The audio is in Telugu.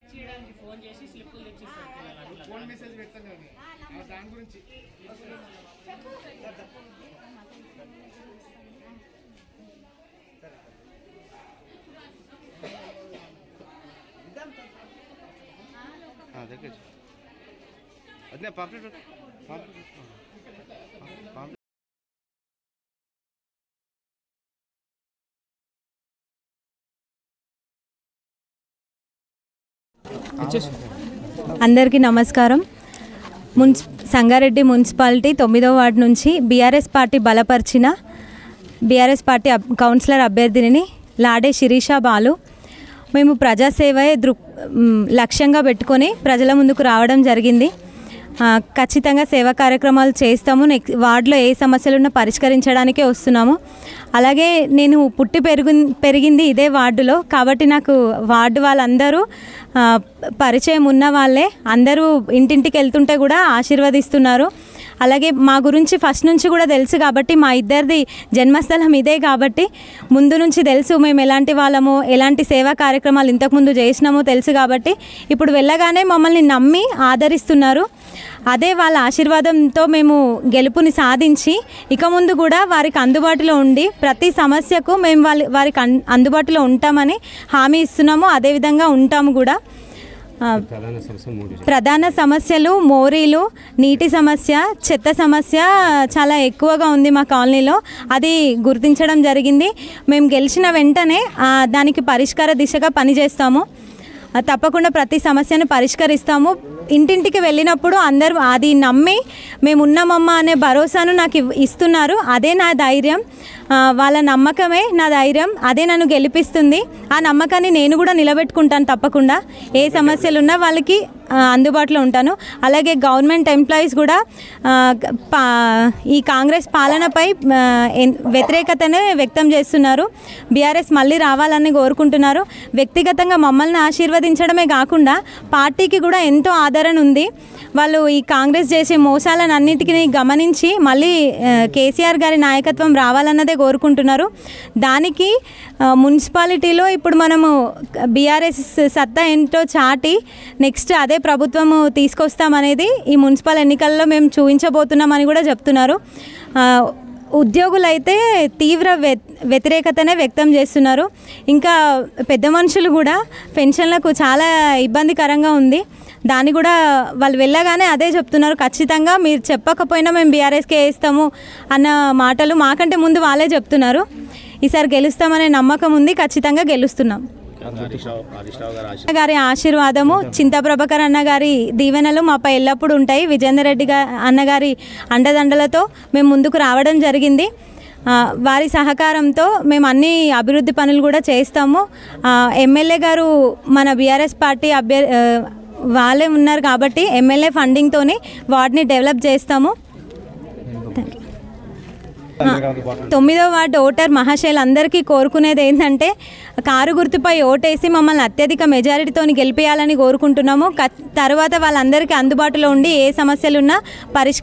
చేయడానికి ఫోన్ చేసి స్లిప్పులు తెచ్చిస్తారు. ఫోన్ మెసేజ్ పెడతాం కానీ దాని గురించి देखिए अदने पापलेट అందరికీ నమస్కారం. సంగారెడ్డి మున్సిపాలిటీ 9వ వార్డు నుంచి బీఆర్ఎస్ పార్టీ బలపరిచిన బీఆర్ఎస్ పార్టీ కౌన్సిలర్ అభ్యర్థిని లాడే శిరీష బాలు. మేము ప్రజాసేవే లక్ష్యంగా పెట్టుకొని ప్రజల ముందుకు రావడం జరిగింది. ఖచ్చితంగా సేవా కార్యక్రమాలు చేస్తాము. వార్డులో ఏ సమస్యలున్నా పరిష్కరించడానికే వస్తున్నాము. అలాగే నేను పుట్టి పెరిగింది ఇదే వార్డులో కాబట్టి నాకు వార్డు వాళ్ళందరూ పరిచయం ఉన్న వాళ్ళే. అందరూ ఇంటింటికి వెళ్తుంటే కూడా ఆశీర్వదిస్తున్నారు. అలాగే మా గురించి ఫస్ట్ నుంచి కూడా తెలుసు కాబట్టి, మా ఇద్దరిది జన్మస్థలం ఇదే కాబట్టి ముందు నుంచి తెలుసు మేము ఎలాంటి వాళ్ళమో, ఎలాంటి సేవా కార్యక్రమాలు ఇంతకుముందు చేసినామో తెలుసు కాబట్టి ఇప్పుడు వెళ్ళగానే మమ్మల్ని నమ్మి ఆదరిస్తున్నారు. అదే వాళ్ళ ఆశీర్వాదంతో మేము గెలుపుని సాధించి ఇక ముందు కూడా వారికి అందుబాటులో ఉండి ప్రతి సమస్యకు మేము వారికి అందుబాటులో ఉంటామని హామీ ఇస్తున్నాము. అదేవిధంగా ఉంటాము కూడా. ప్రధాన సమస్యలు మోరీలు, నీటి సమస్య, చెత్త సమస్య చాలా ఎక్కువగా ఉంది మా కాలనీలో. అది గుర్తించడం జరిగింది. మేము గెలిచిన వెంటనే దానికి పరిష్కార దిశగా పనిచేస్తాము. తప్పకుండా ప్రతి సమస్యను పరిష్కరిస్తాము. ఇంటింటికి వెళ్ళినప్పుడు అందరూ అది నమ్మి మేము ఉన్నామమ్మా అనే భరోసాను నాకు ఇస్తున్నారు. అదే నా ధైర్యం, వాళ్ళ నమ్మకమే నా ధైర్యం. అదే నన్ను గెలిపిస్తుంది. ఆ నమ్మకాన్ని నేను కూడా నిలబెట్టుకుంటాను. తప్పకుండా ఏ సమస్యలున్నా వాళ్ళకి అందుబాటులో ఉంటాను. అలాగే గవర్నమెంట్ ఎంప్లాయీస్ కూడా ఈ కాంగ్రెస్ పాలనపై వ్యతిరేకతనే వ్యక్తం చేస్తున్నారు. బీఆర్ఎస్ మళ్ళీ రావాలని కోరుకుంటున్నారు. వ్యక్తిగతంగా మమ్మల్ని ఆశీర్వదించడమే కాకుండా పార్టీకి కూడా ఎంతో ఆదరణ ఉంది. వాళ్ళు ఈ కాంగ్రెస్ చేసే మోసాలను అన్నిటికీ గమనించి మళ్ళీ కేసీఆర్ గారి నాయకత్వం రావాలన్నదే కోరుకుంటున్నారు. దానికి మున్సిపాలిటీలో ఇప్పుడు మనము బీఆర్ఎస్ సత్తా ఏంటో చాటి నెక్స్ట్ అదే ప్రభుత్వము తీసుకొస్తామనేది ఈ మున్సిపల్ ఎన్నికల్లో మేము చూపించబోతున్నామని కూడా చెప్తున్నారు. ఉద్యోగులైతే తీవ్ర వ్యతిరేకతనే వ్యక్తం చేస్తున్నారు. ఇంకా పెద్ద మనుషులు కూడా పెన్షన్లకు చాలా ఇబ్బందికరంగా ఉంది. దాన్ని కూడా వాళ్ళు వెళ్ళగానే అదే చెప్తున్నారు, ఖచ్చితంగా మీరు చెప్పకపోయినా మేము బీఆర్ఎస్కే వేస్తాము అన్న మాటలు మాకంటే ముందు వాళ్ళే చెప్తున్నారు. ఈసారి గెలుస్తామనే నమ్మకం ఉంది. ఖచ్చితంగా గెలుస్తున్నాం. గారి ఆశీర్వాదము, చింతా ప్రభాకర్ అన్నగారి దీవెనలు మాపై ఎల్లప్పుడూ ఉంటాయి. విజేందర్ రెడ్డి అన్నగారి అండదండలతో మేము ముందుకు రావడం జరిగింది. వారి సహకారంతో మేము అన్ని అభివృద్ధి పనులు కూడా చేస్తాము. ఎమ్మెల్యే గారు మన బీఆర్ఎస్ పార్టీ వాళ్ళే ఉన్నారు కాబట్టి ఎమ్మెల్యే ఫండింగ్తోని వార్డ్ని డెవలప్ చేస్తాము. 9వ వార్డు ఓటర్ మహాశయులందరికీ కోరుకునేది ఏంటంటే కారు గుర్తుపై ఓటేసి మమ్మల్ని అత్యధిక మెజారిటీతో గెలిపేయాలని కోరుకుంటున్నాము. తర్వాత వాళ్ళందరికీ అందుబాటులో ఉండి ఏ సమస్యలున్నా పరిష్కారం